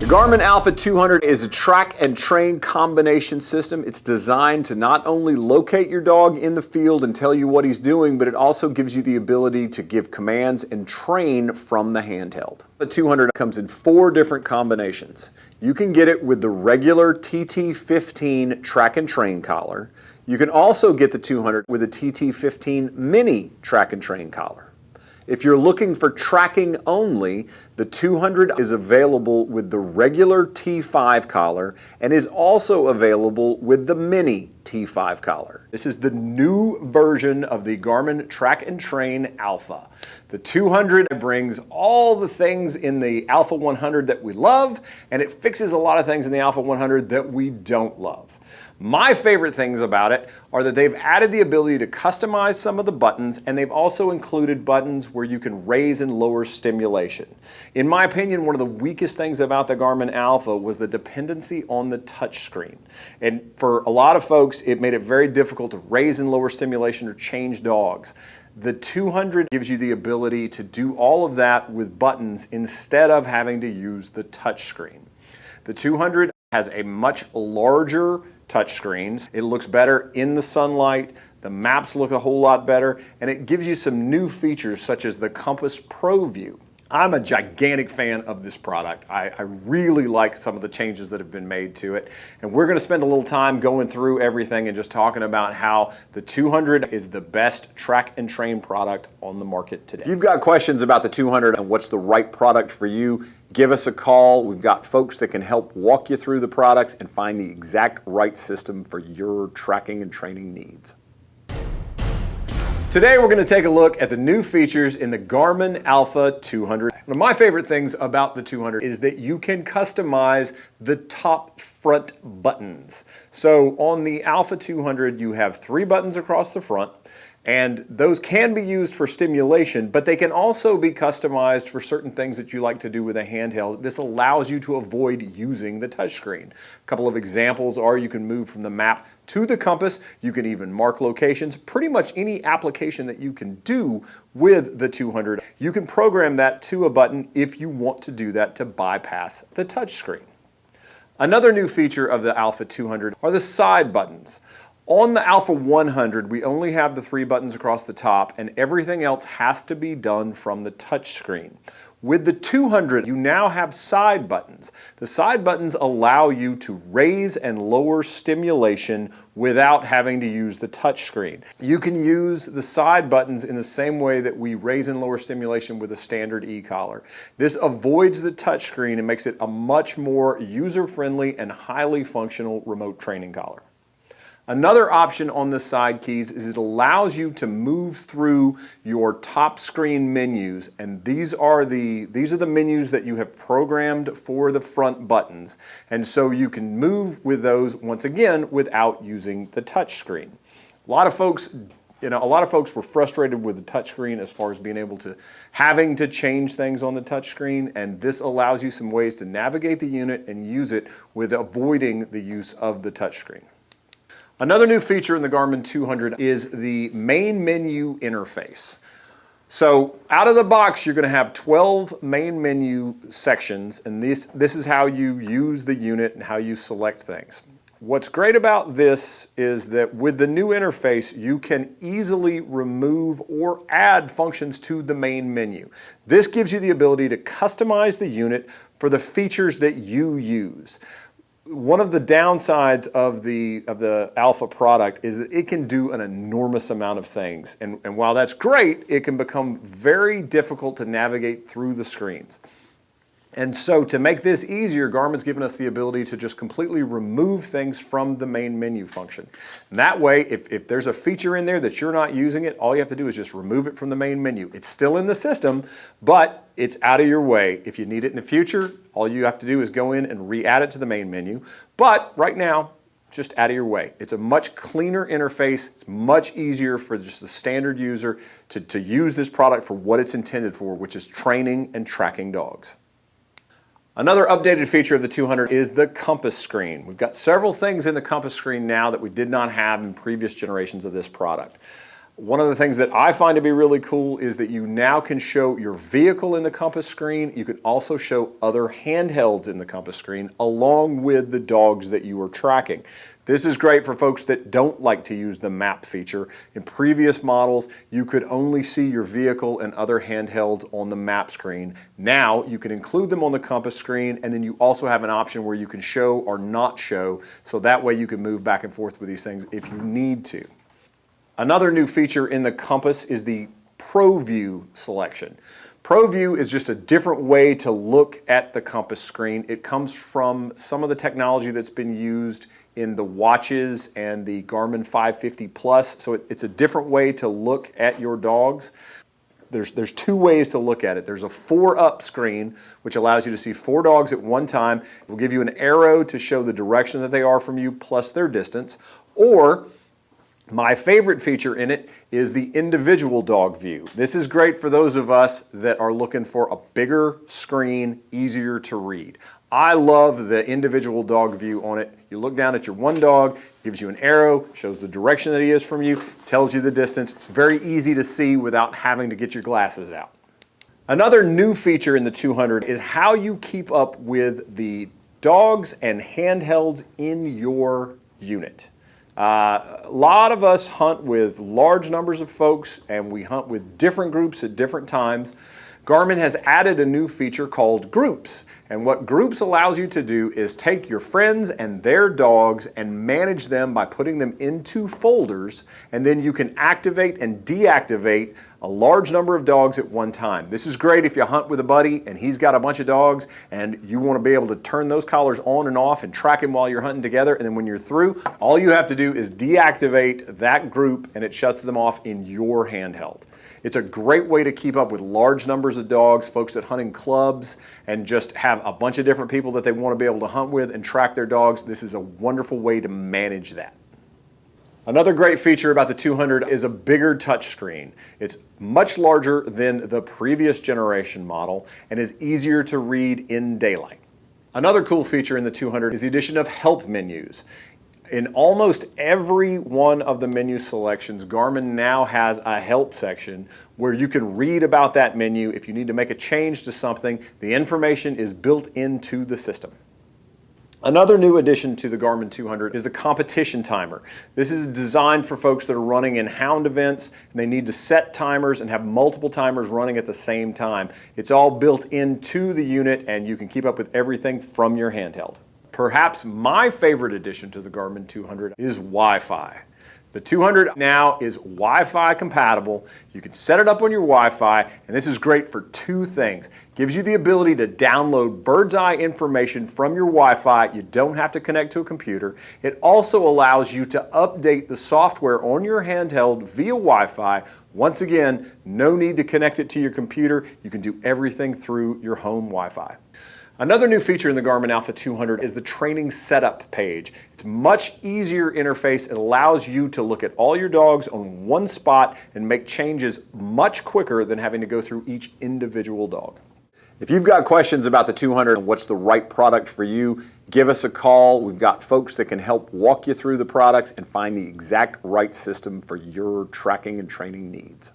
Garmin Alpha 200 is a track and train combination system. It's designed to not only locate your dog in the field and tell you what he's doing, but it also gives you the ability to give commands and train from the handheld. The 200 comes in 4 different combinations. You can get it with the regular TT15 track and train collar. You can also get the 200 with a TT15 mini track and train collar. If you're looking for tracking only, the 200 is available with the regular T5 collar and is also available with the mini T5 collar. This is the new version of the Garmin Track and Train Alpha. The 200 brings all the things in the Alpha 100 that we love, and it fixes a lot of things in the Alpha 100 that we don't love. My favorite things about it are that they've added the ability to customize some of the buttons, and they've also included buttons where you can raise and lower stimulation. In my opinion, one of the weakest things about the Garmin Alpha was the dependency on the touchscreen. And for a lot of folks, it made it very difficult to raise and lower stimulation or change dogs. The 200 gives you the ability to do all of that with buttons instead of having to use the touchscreen. The 200 has a much larger touchscreens. It looks better in the sunlight, the maps look a whole lot better, and it gives you some new features such as the Compass Pro View. I'm a gigantic fan of this product. I really like some of the changes that have been made to it, and we're going to spend a little time going through everything and just talking about how the 200 is the best track and train product on the market today. If you've got questions about the 200 and what's the right product for you, give us a call. We've got folks that can help walk you through the products and find the exact right system for your tracking and training needs. Today we're going to take a look at the new features in the Garmin Alpha 200. One of my favorite things about the 200 is that you can customize the top front buttons. So on the Alpha 200 you have 3 buttons across the front, and those can be used for stimulation, but they can also be customized for certain things that you like to do with a handheld. This allows you to avoid using the touchscreen. A couple of examples are you can move from the map to the compass, you can even mark locations, pretty much any application that you can do with the 200. You can program that to a button if you want to do that to bypass the touchscreen. Another new feature of the Alpha 200 are the side buttons. On the Alpha 100, we only have the 3 buttons across the top, and everything else has to be done from the touchscreen. With the 200, you now have side buttons. The side buttons allow you to raise and lower stimulation without having to use the touchscreen. You can use the side buttons in the same way that we raise and lower stimulation with a standard e-collar. This avoids the touchscreen and makes it a much more user-friendly and highly functional remote training collar. Another option on the side keys is it allows you to move through your top screen menus, and these are the menus that you have programmed for the front buttons, and so you can move with those once again without using the touch screen. A lot of folks were frustrated with the touchscreen as far as being able to having to change things on the touchscreen, and this allows you some ways to navigate the unit and use it with avoiding the use of the touchscreen. Another new feature in the Garmin 200 is the main menu interface. So out of the box, you're going to have 12 main menu sections, and this is how you use the unit and how you select things. What's great about this is that with the new interface, you can easily remove or add functions to the main menu. This gives you the ability to customize the unit for the features that you use. One of the downsides of the Alpha product is that it can do an enormous amount of things. And while that's great, it can become very difficult to navigate through the screens. And so to make this easier, Garmin's given us the ability to just completely remove things from the main menu function. And that way, if there's a feature in there that you're not using it, all you have to do is just remove it from the main menu. It's still in the system, but it's out of your way. If you need it in the future, all you have to do is go in and re-add it to the main menu. But right now, just out of your way. It's a much cleaner interface. It's much easier for just the standard user to use this product for what it's intended for, which is training and tracking dogs. Another updated feature of the 200 is the compass screen. We've got several things in the compass screen now that we did not have in previous generations of this product. One of the things that I find to be really cool is that you now can show your vehicle in the compass screen. You can also show other handhelds in the compass screen along with the dogs that you are tracking. This is great for folks that don't like to use the map feature. In previous models, you could only see your vehicle and other handhelds on the map screen. Now you can include them on the compass screen, and then you also have an option where you can show or not show, so that way you can move back and forth with these things if you need to. Another new feature in the compass is the ProView selection. ProView is just a different way to look at the compass screen. It comes from some of the technology that's been used in the watches and the Garmin 550 Plus, so it's a different way to look at your dogs. There's two ways to look at it. There's a 4-up screen, which allows you to see 4 dogs at one time. It will give you an arrow to show the direction that they are from you plus their distance, or my favorite feature in it is the individual dog view. This is great for those of us that are looking for a bigger screen, easier to read. I love the individual dog view on it. You look down at your one dog, gives you an arrow, shows the direction that he is from you, tells you the distance. It's very easy to see without having to get your glasses out. Another new feature in the 200 is how you keep up with the dogs and handhelds in your unit. A lot of us hunt with large numbers of folks, and we hunt with different groups at different times. Garmin has added a new feature called Groups, and what Groups allows you to do is take your friends and their dogs and manage them by putting them into folders, and then you can activate and deactivate a large number of dogs at one time. This is great if you hunt with a buddy and he's got a bunch of dogs and you want to be able to turn those collars on and off and track him while you're hunting together, and then when you're through, all you have to do is deactivate that group and it shuts them off in your handheld. It's a great way to keep up with large numbers of dogs, folks that hunt in clubs and just have a bunch of different people that they want to be able to hunt with and track their dogs. This is a wonderful way to manage that. Another great feature about the 200 is a bigger touchscreen. It's much larger than the previous generation model and is easier to read in daylight. Another cool feature in the 200 is the addition of help menus. In almost every one of the menu selections, Garmin now has a help section where you can read about that menu. If you need to make a change to something, the information is built into the system. Another new addition to the Garmin 200 is the competition timer. This is designed for folks that are running in hound events and they need to set timers and have multiple timers running at the same time. It's all built into the unit and you can keep up with everything from your handheld. Perhaps my favorite addition to the Garmin 200 is Wi-Fi. The 200 now is Wi-Fi compatible. You can set it up on your Wi-Fi, and this is great for two things. It gives you the ability to download bird's eye information from your Wi-Fi. You don't have to connect to a computer. It also allows you to update the software on your handheld via Wi-Fi. Once again, no need to connect it to your computer. You can do everything through your home Wi-Fi. Another new feature in the Garmin Alpha 200 is the training setup page. It's a much easier interface. It allows you to look at all your dogs on one spot and make changes much quicker than having to go through each individual dog. If you've got questions about the 200 and what's the right product for you, give us a call. We've got folks that can help walk you through the products and find the exact right system for your tracking and training needs.